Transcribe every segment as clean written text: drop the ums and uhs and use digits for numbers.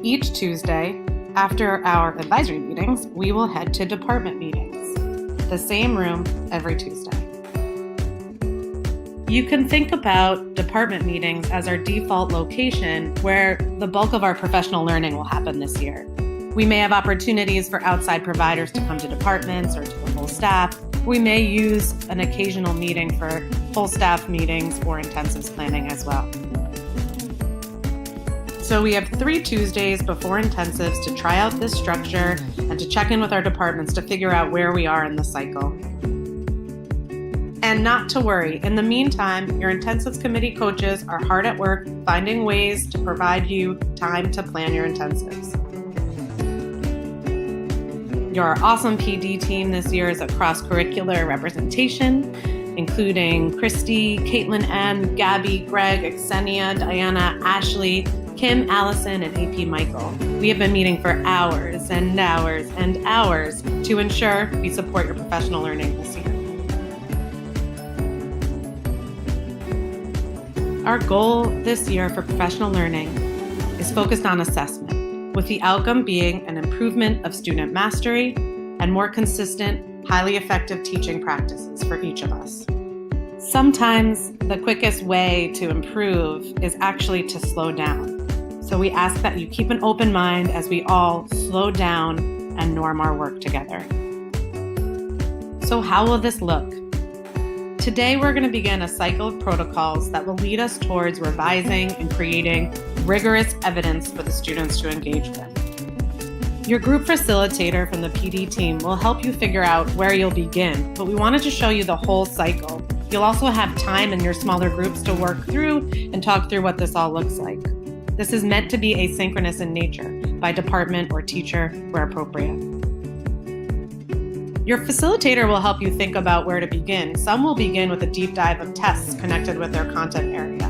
Each Tuesday, after our advisory meetings, we will head to department meetings, the same room every Tuesday. You can think about department meetings as our default location where the bulk of our professional learning will happen this year. We may have opportunities for outside providers to come to departments or to the whole staff. We may use an occasional meeting for full staff meetings or intensives planning as well. So we have 3 Tuesdays before intensives to try out this structure and to check in with our departments to figure out where we are in the cycle. And not to worry, in the meantime, your intensives committee coaches are hard at work finding ways to provide you time to plan your intensives. Your awesome PD team this year is a cross-curricular representation, including Christy, Caitlin N., Gabby, Greg, Xenia, Diana, Ashley, Kim, Allison, and AP Michael. We have been meeting for hours and hours and hours to ensure we support your professional learning this year. Our goal this year for professional learning is focused on assessment, with the outcome being an improvement of student mastery and more consistent, highly effective teaching practices for each of us. Sometimes the quickest way to improve is actually to slow down. So we ask that you keep an open mind as we all slow down and norm our work together. So how will this look? Today, we're going to begin a cycle of protocols that will lead us towards revising and creating rigorous evidence for the students to engage with. Your group facilitator from the PD team will help you figure out where you'll begin, but we wanted to show you the whole cycle. You'll also have time in your smaller groups to work through and talk through what this all looks like. This is meant to be asynchronous in nature, by department or teacher where appropriate. Your facilitator will help you think about where to begin. Some will begin with a deep dive of tests connected with their content area.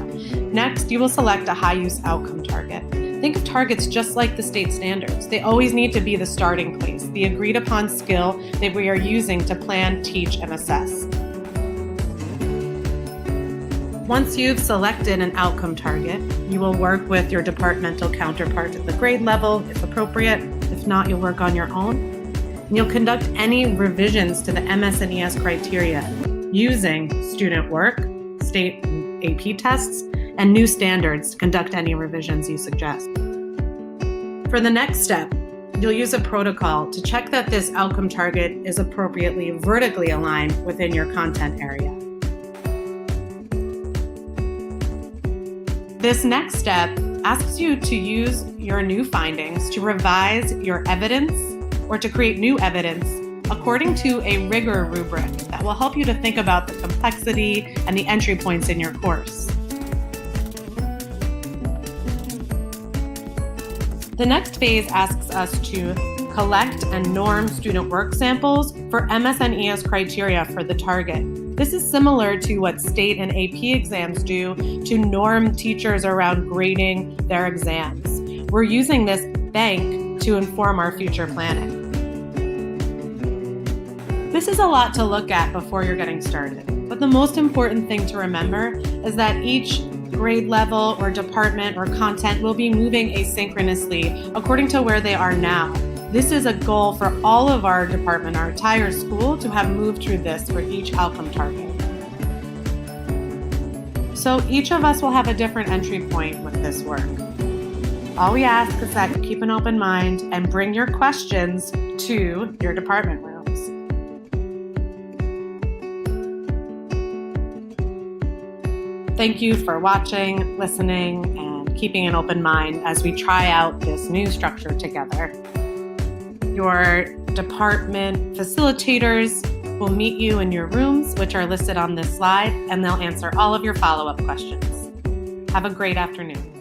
Next, you will select a high-use outcome target. Think of targets just like the state standards. They always need to be the starting place, the agreed-upon skill that we are using to plan, teach, and assess. Once you've selected an outcome target, you will work with your departmental counterpart at the grade level, if appropriate. If not, you'll work on your own. And you'll conduct any revisions to the MS&ES criteria using student work, state and AP tests, and new standards to conduct any revisions you suggest. For the next step, you'll use a protocol to check that this outcome target is appropriately vertically aligned within your content area. This next step asks you to use your new findings to revise your evidence or to create new evidence according to a rigor rubric that will help you to think about the complexity and the entry points in your course. The next phase asks us to collect and norm student work samples for MS&ES criteria for the target. This is similar to what state and AP exams do to norm teachers around grading their exams. We're using this bank to inform our future planning. This is a lot to look at before you're getting started, but the most important thing to remember is that each grade level or department or content will be moving asynchronously according to where they are now. This is a goal for all of our department, our entire school, to have moved through this for each outcome target. So each of us will have a different entry point with this work. All we ask is that you keep an open mind and bring your questions to your department rooms. Thank you for watching, listening, and keeping an open mind as we try out this new structure together. Your department facilitators will meet you in your rooms, which are listed on this slide, and they'll answer all of your follow-up questions. Have a great afternoon.